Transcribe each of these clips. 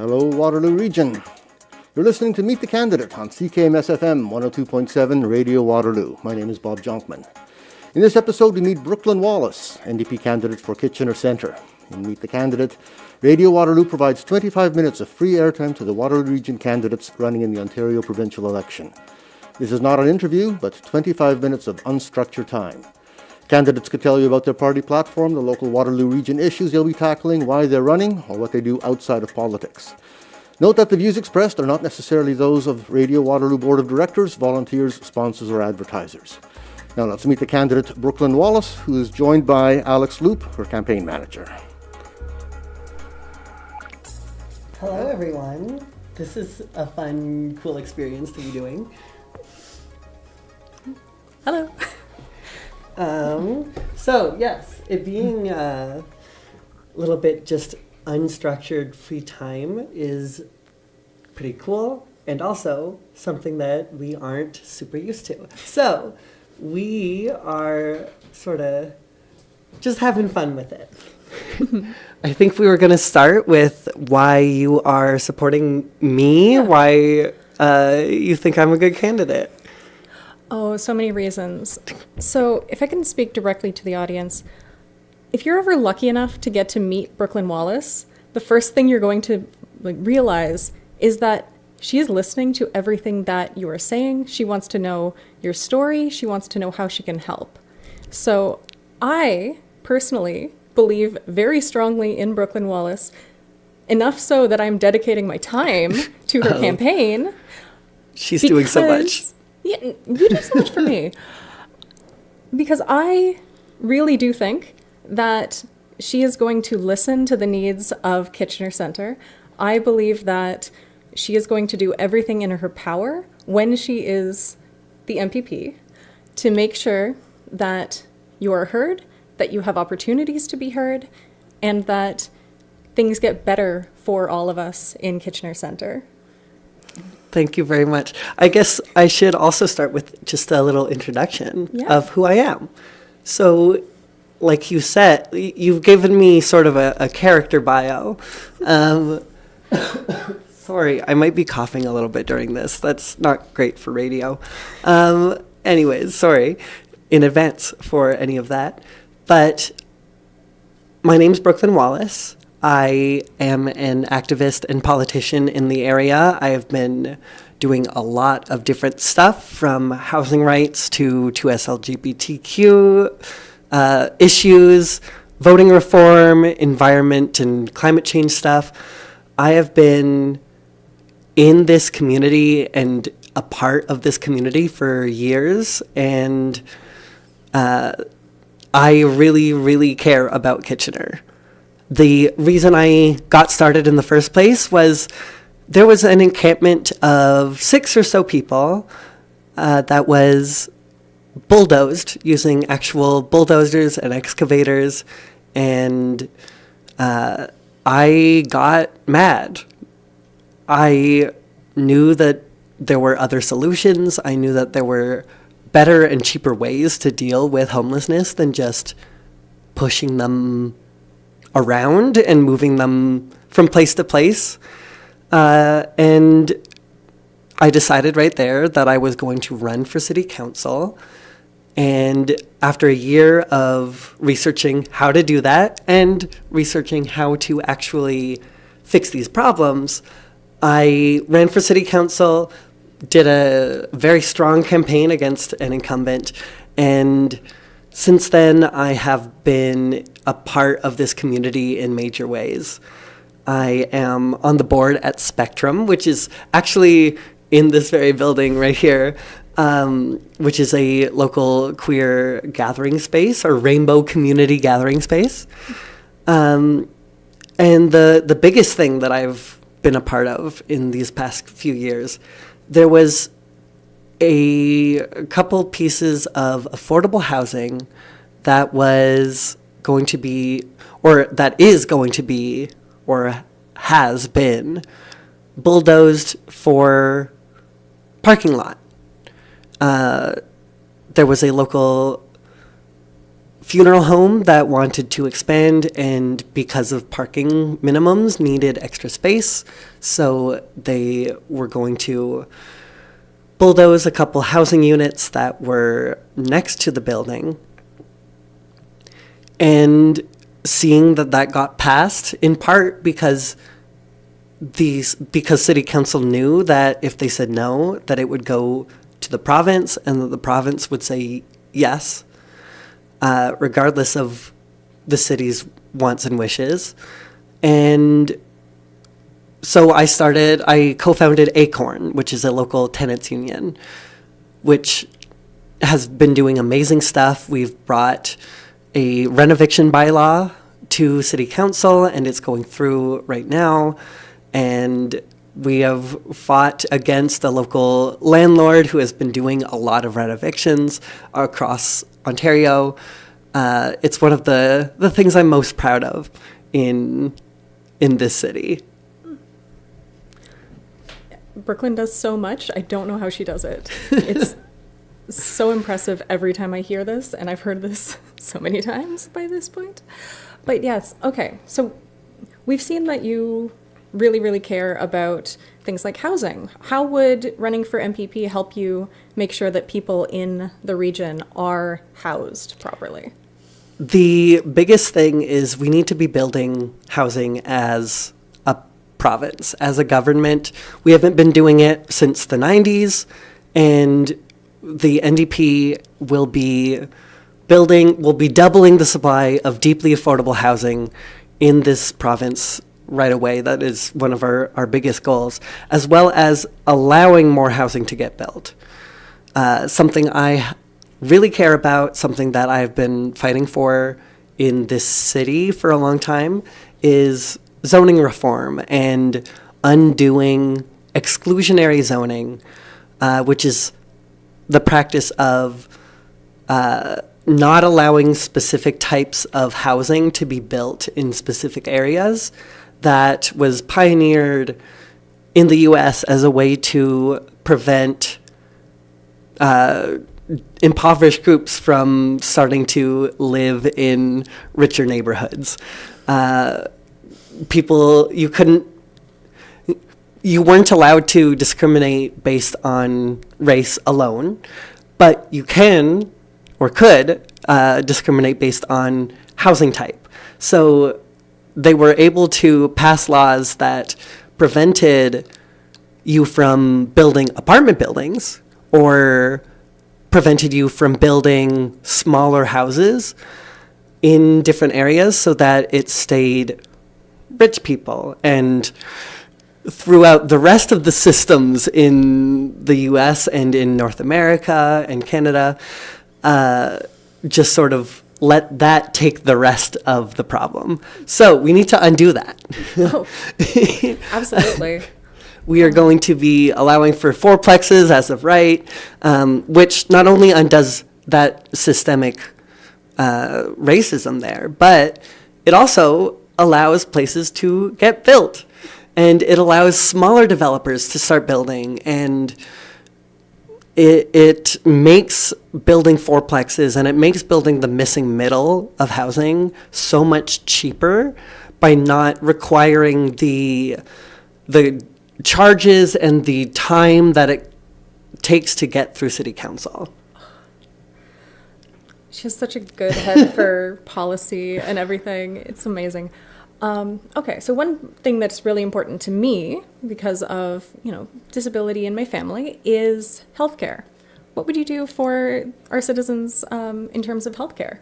Hello, Waterloo Region. You're listening to Meet the Candidate on CKMS-FM 102.7 Radio Waterloo. My name is Bob Jonkman. In this episode, we meet Brooklin Wallis, NDP candidate for Kitchener Centre. In Meet the Candidate, Radio Waterloo provides 25 minutes of free airtime to the Waterloo Region candidates running in the Ontario provincial election. This is not an interview, but 25 minutes of unstructured time. Candidates could tell you about their party platform, the local Waterloo Region issues they'll be tackling, why they're running, or what they do outside of politics. Note that the views expressed are not necessarily those of Radio Waterloo Board of Directors, volunteers, sponsors, or advertisers. Now let's meet the candidate, Brooklin Wallis, who is joined by Alex Loop, her campaign manager. Hello, everyone. This is a fun, cool experience to be doing. Hello. So, yes, it being a little bit just unstructured free time is pretty cool, and also something that we aren't super used to. So, we are sort of just having fun with it. I think we were going to start with why you are supporting me, why you think I'm a good candidate. Oh, so many reasons. So if I can speak directly to the audience, if you're ever lucky enough to get to meet Brooklin Wallis, the first thing you're going to realize is that she is listening to everything that you are saying. She wants to know your story. She wants to know how she can help. So I personally believe very strongly in Brooklin Wallis, enough so that I'm dedicating my time to her campaign. She's doing so much. Yeah, you do so much for me. Because I really do think that she is going to listen to the needs of Kitchener Centre. I believe that she is going to do everything in her power when she is the MPP to make sure that you are heard, that you have opportunities to be heard, and that things get better for all of us in Kitchener Centre. Thank you very much. I guess I should also start with just a little introduction of who I am. So, like you said, you've given me sort of a character bio. Sorry, I might be coughing a little bit during this. That's not great for radio. Anyways, sorry in advance for any of that. But my name's Brooklin Wallis. I am an activist and politician in the area. I have been doing a lot of different stuff, from housing rights to SLGBTQ issues, voting reform, environment and climate change stuff. I have been in this community and a part of this community for years, and I really, really care about Kitchener. The reason I got started in the first place was there was an encampment of 6 or so people that was bulldozed using actual bulldozers and excavators, and I got mad. I knew that there were other solutions. I knew that there were better and cheaper ways to deal with homelessness than just pushing them around and moving them from place to place. And I decided right there that I was going to run for city council. And after a year of researching how to do that and researching how to actually fix these problems, I ran for city council, did a very strong campaign against an incumbent, and since then, I have been a part of this community in major ways. I am on the board at Spectrum, which is actually in this very building right here, which is a local queer gathering space, or rainbow community gathering space. And the biggest thing that I've been a part of in these past few years, there was a couple pieces of affordable housing that was going to be, or that is going to be, or has been bulldozed for parking lot. There was a local funeral home that wanted to expand, and because of parking minimums needed extra space, so they were going to bulldoze a couple housing units that were next to the building. And seeing that got passed, in part because city council knew that if they said no, that it would go to the province, and that the province would say yes, regardless of the city's wants and wishes. And so I co-founded Acorn, which is a local tenants union, which has been doing amazing stuff. We've brought a renoviction bylaw to city council, and it's going through right now. And we have fought against a local landlord who has been doing a lot of renovictions across Ontario. It's one of the things I'm most proud of in this city. Brooklyn does so much. I don't know how she does it. It's so impressive every time I hear this, and I've heard this so many times by this point. But yes, okay. So we've seen that you really, really care about things like housing. How would running for MPP help you make sure that people in the region are housed properly? The biggest thing is we need to be building housing as a province, as a government. We haven't been doing it since the 90s, and the NDP will be doubling the supply of deeply affordable housing in this province right away. That is one of our biggest goals, as well as allowing more housing to get built. Something I really care about, something that I've been fighting for in this city for a long time, is zoning reform and undoing exclusionary zoning, which is the practice of not allowing specific types of housing to be built in specific areas, that was pioneered in the US as a way to prevent impoverished groups from starting to live in richer neighborhoods. You weren't allowed to discriminate based on race alone, but you can or could discriminate based on housing type. So they were able to pass laws that prevented you from building apartment buildings or prevented you from building smaller houses in different areas so that it stayed rich people. And throughout the rest of the systems in the US and in North America and Canada, just sort of let that take the rest of the problem. So we need to undo that. Oh, absolutely. We are going to be allowing for fourplexes as of right, which not only undoes that systemic racism there, but it also allows places to get built. And it allows smaller developers to start building, and it makes building fourplexes and it makes building the missing middle of housing so much cheaper by not requiring the charges and the time that it takes to get through city council. She has such a good head for policy and everything. It's amazing. Okay, so one thing that's really important to me because of, disability in my family is healthcare. What would you do for our citizens in terms of healthcare?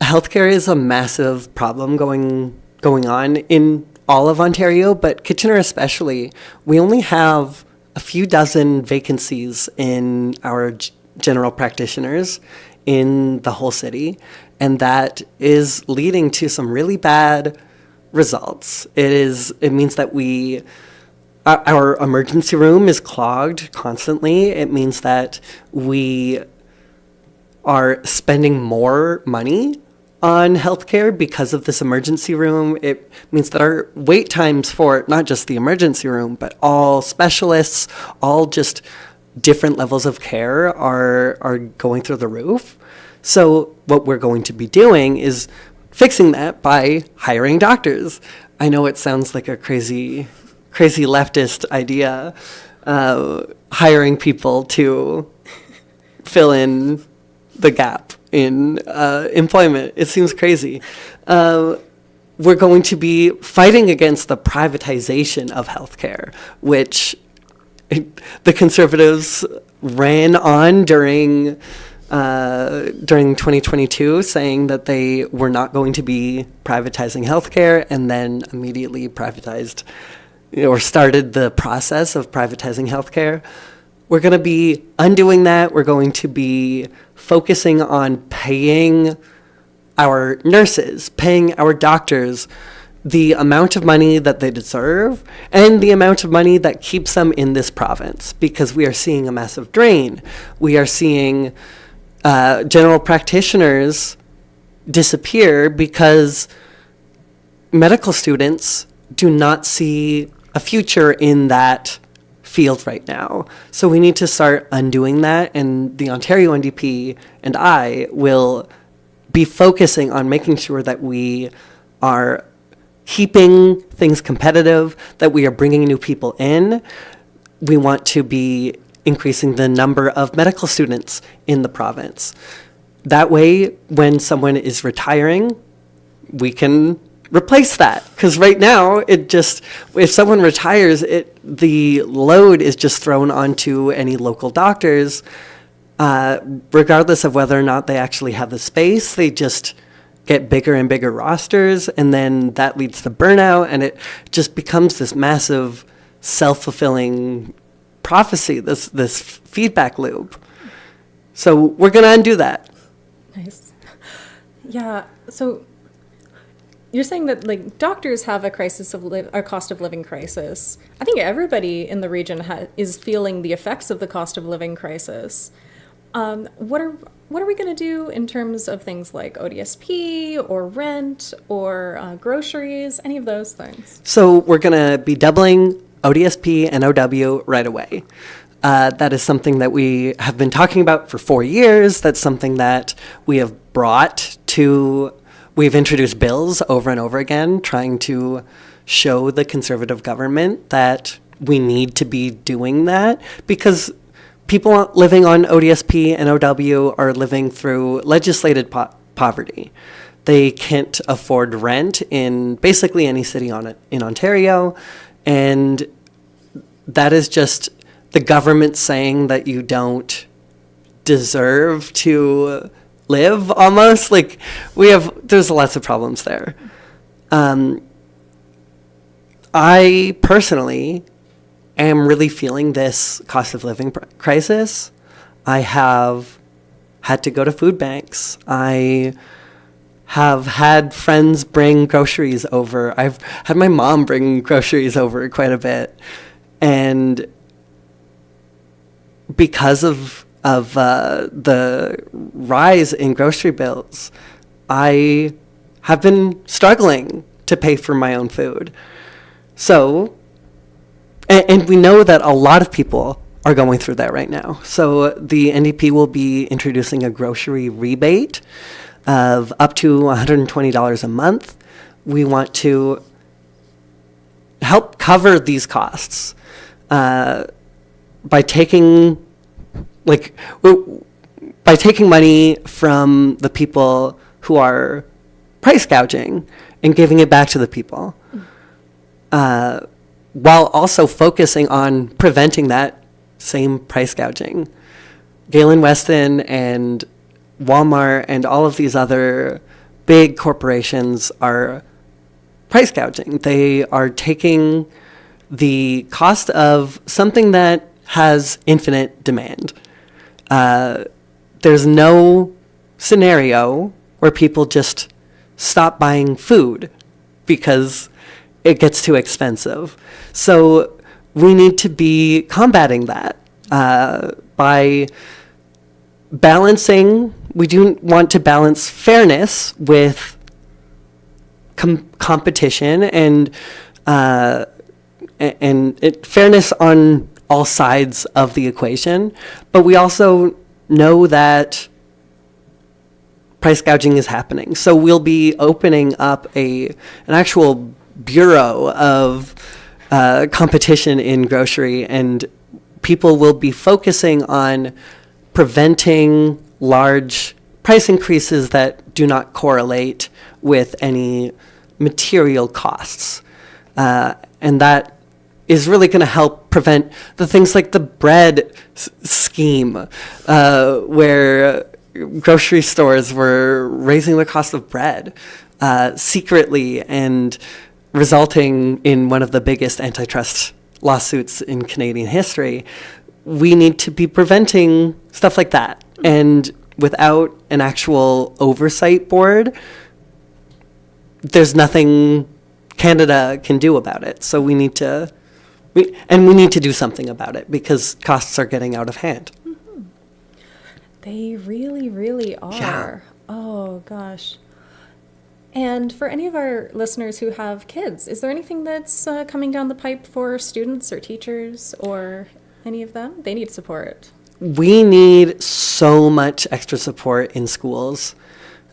Healthcare is a massive problem going on in all of Ontario, but Kitchener especially. We only have a few dozen vacancies in our general practitioners in the whole city, and that is leading to some really bad results. It means that our emergency room is clogged constantly. It means that we are spending more money on healthcare because of this emergency room. It means that our wait times for not just the emergency room, but all specialists, all just different levels of care are going through the roof. So what we're going to be doing is fixing that by hiring doctors. I know it sounds like a crazy leftist idea, hiring people to fill in the gap in employment. It seems crazy. We're going to be fighting against the privatization of healthcare, which the Conservatives ran on during 2022, saying that they were not going to be privatizing healthcare, and then immediately privatized, or started the process of privatizing healthcare. We're going to be undoing that. We're going to be focusing on paying our nurses, paying our doctors the amount of money that they deserve and the amount of money that keeps them in this province, because we are seeing a massive drain. We are seeing general practitioners disappear because medical students do not see a future in that field right now. So we need to start undoing that, and the Ontario NDP and I will be focusing on making sure that we are keeping things competitive, that we are bringing new people in. We want to be increasing the number of medical students in the province. That way, when someone is retiring, we can replace that. Because right now, if someone retires, the load is just thrown onto any local doctors, regardless of whether or not they actually have the space. They just get bigger and bigger rosters, and then that leads to burnout, and it just becomes this massive self-fulfilling prophecy, this feedback loop. So we're going to undo that. Nice. Yeah. So you're saying that like doctors have a cost of living crisis. I think everybody in the region is feeling the effects of the cost of living crisis. What are we going to do in terms of things like ODSP or rent or groceries, any of those things? So we're going to be doubling ODSP and OW right away. That is something that we have been talking about for 4 years. That's something that we have we've introduced bills over and over again, trying to show the Conservative government that we need to be doing that, because people living on ODSP and OW are living through legislated poverty. They can't afford rent in basically any city in Ontario, and that is just the government saying that you don't deserve to live, almost. Like, there's lots of problems there. I personally am really feeling this cost of living crisis. I have had to go to food banks. I have had friends bring groceries over. I've had my mom bring groceries over quite a bit. And because of the rise in grocery bills, I have been struggling to pay for my own food. So, and we know that a lot of people are going through that right now. So the NDP will be introducing a grocery rebate of up to $120 a month. We want to help cover these costs by taking money from the people who are price gouging and giving it back to the people, while also focusing on preventing that same price gouging. Galen Weston and Walmart and all of these other big corporations are price gouging. They are taking the cost of something that has infinite demand. There's no scenario where people just stop buying food because it gets too expensive. So we need to be combating that by balancing. We do want to balance fairness with competition and fairness on all sides of the equation. But we also know that price gouging is happening. So we'll be opening up an actual bureau of competition in grocery, and people will be focusing on preventing large price increases that do not correlate with any material costs. And that is really going to help prevent the things like the bread scheme, where grocery stores were raising the cost of bread secretly and resulting in one of the biggest antitrust lawsuits in Canadian history. We need to be preventing stuff like that. And without an actual oversight board, there's nothing Canada can do about it. So we need to do something about it because costs are getting out of hand. Mm-hmm. They really, really are. Yeah. Oh, gosh. And for any of our listeners who have kids, is there anything that's coming down the pipe for students or teachers or any of them? They need support. We need so much extra support in schools.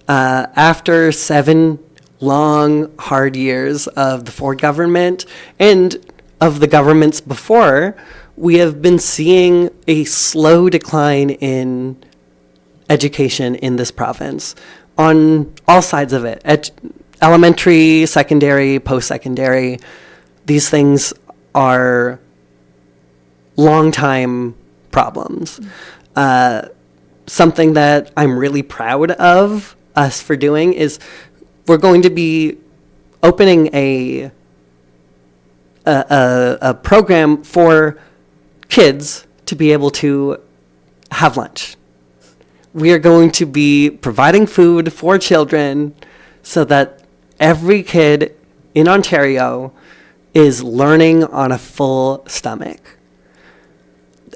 After 7 long, hard years of the Ford government and of the governments before, we have been seeing a slow decline in education in this province on all sides of it. Elementary, secondary, post-secondary, these things are long-time problems. Something that I'm really proud of us for doing is we're going to be opening a program for kids to be able to have lunch. We are going to be providing food for children so that every kid in Ontario is learning on a full stomach.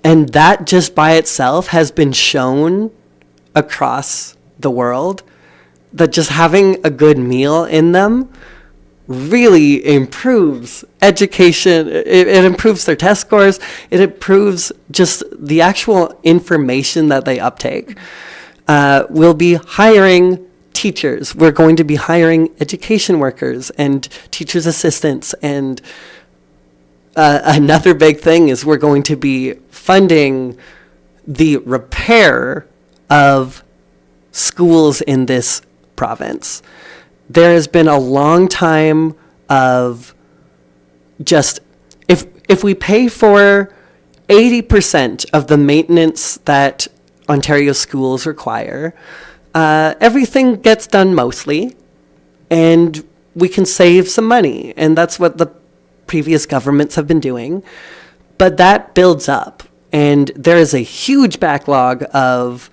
And that just by itself has been shown across the world that just having a good meal in them really improves education. It improves their test scores. It improves just the actual information that they uptake. We'll be hiring teachers. We're going to be hiring education workers and teachers' assistants. And another big thing is we're going to be funding the repair of schools in this province. There has been a long time of just, if we pay for 80% of the maintenance that Ontario schools require, everything gets done mostly, and we can save some money. And that's what the previous governments have been doing. But that builds up, and there is a huge backlog of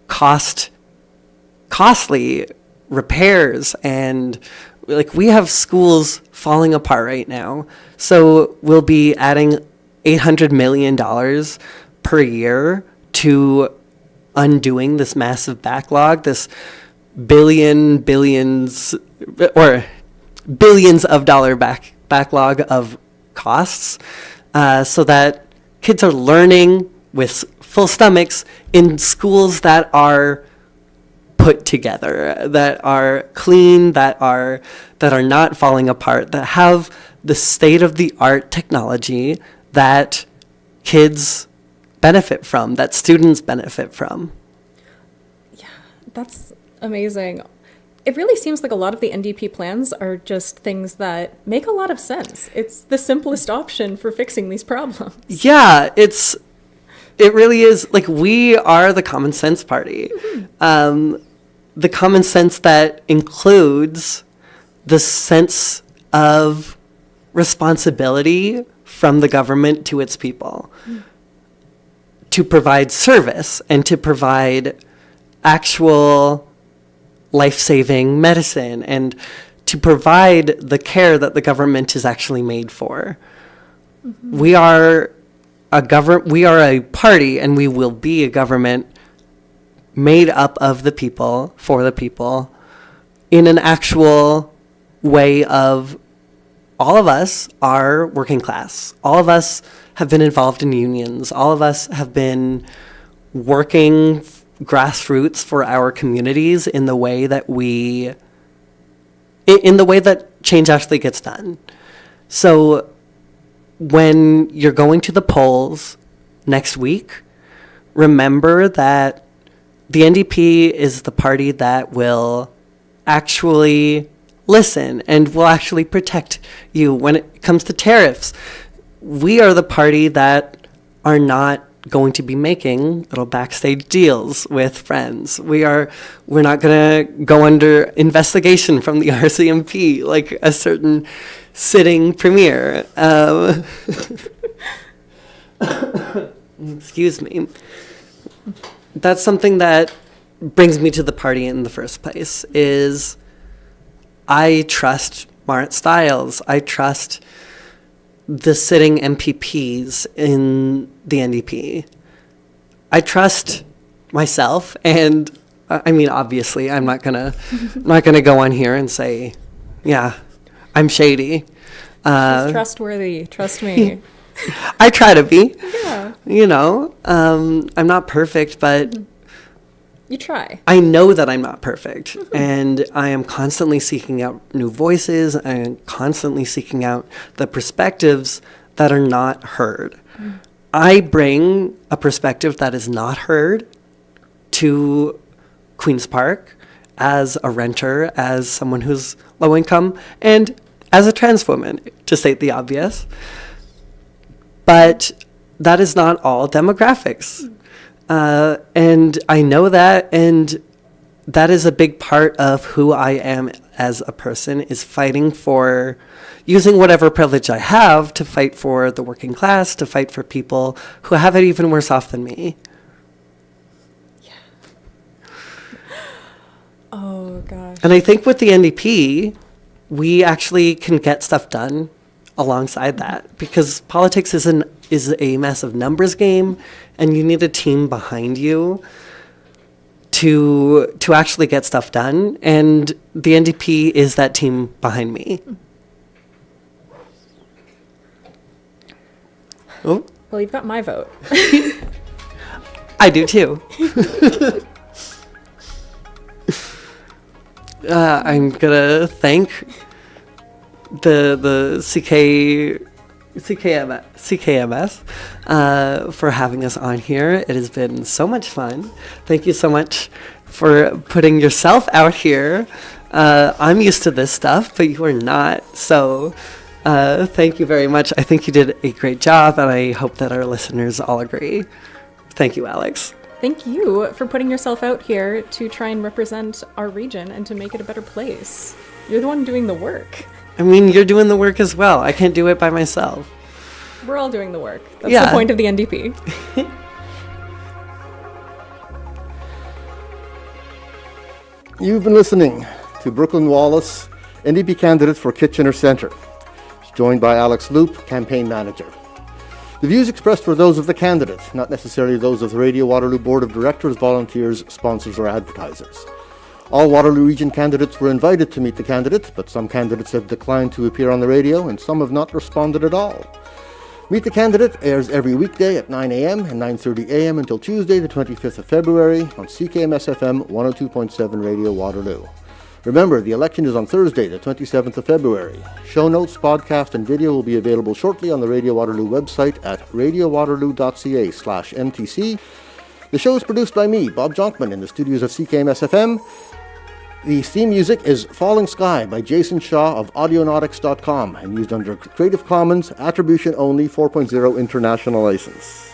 costly repairs, and like we have schools falling apart right now. So we'll be adding $800 million per year to undoing this massive backlog, this billions of dollar backlog of costs, so that kids are learning with full stomachs in schools that are put together, that are clean, that are not falling apart, that have the state-of-the-art technology that kids benefit from, that students benefit from. Yeah, that's amazing. It really seems like a lot of the NDP plans are just things that make a lot of sense. It's the simplest option for fixing these problems. Yeah, it really is. Like, we are the common sense party. Mm-hmm. The common sense that includes the sense of responsibility from the government to its people, to provide service and to provide actual life-saving medicine and to provide the care that the government is actually made for. Mm-hmm. We are a party, and we will be a government made up of the people, for the people, in an actual way of all of us are working class. All of us have been involved in unions. All of us have been working grassroots for our communities in the way that change actually gets done. So when you're going to the polls next week, remember that the NDP is the party that will actually listen and will actually protect you when it comes to tariffs. We are the party that are not going to be making little backstage deals with friends. We're not going to go under investigation from the RCMP like a certain sitting premier. Excuse me. That's something that brings me to the party in the first place, is I trust Marit Stiles. I trust the sitting MPPs in the NDP. I trust myself, and I mean, obviously, I'm not gonna go on here and say, yeah, I'm shady. She's trustworthy. Trust me. I try to be. Yeah. You know, I'm not perfect, but You try. I know that I'm not perfect, and I am constantly seeking out new voices. I am constantly seeking out the perspectives that are not heard. I bring a perspective that is not heard to Queen's Park as a renter, as someone who's low income, and as a trans woman, to state the obvious. But that is not all demographics. And I know that, and that is a big part of who I am as a person, is fighting for, using whatever privilege I have to fight for the working class, to fight for people who have it even worse off than me. Yeah. Oh, gosh. And I think with the NDP, we actually can get stuff done alongside that, because politics is a massive numbers game, and you need a team behind you to actually get stuff done, and the NDP is that team behind me. Oh, Well, you've got my vote. I do too. I'm gonna thank the CKMS for having us on here. It has been so much fun. Thank you so much for putting yourself out here. I'm used to this stuff, but you are not. So thank you very much. I think you did a great job, and I hope that our listeners all agree. Thank you, Alex. Thank you for putting yourself out here to try and represent our region and to make it a better place. You're the one doing the work. I mean, you're doing the work as well. I can't do it by myself. We're all doing the work. That's the point of the NDP. You've been listening to Brooklin Wallis, NDP candidate for Kitchener Centre. She's joined by Alex Loop, campaign manager. The views expressed were those of the candidate, not necessarily those of the Radio Waterloo Board of Directors, volunteers, sponsors, or advertisers. All Waterloo Region candidates were invited to meet the candidate, but some candidates have declined to appear on the radio, and some have not responded at all. Meet the Candidate airs every weekday at 9 a.m. and 9:30 a.m. until Tuesday, the 25th of February on CKMS-FM 102.7 Radio Waterloo. Remember, the election is on Thursday, the 27th of February. Show notes, podcast, and video will be available shortly on the Radio Waterloo website at radiowaterloo.ca/MTC. The show is produced by me, Bob Jonkman, in the studios of CKMS-FM. The theme music is Falling Sky by Jason Shaw of Audionautics.com and used under Creative Commons Attribution Only 4.0 International License.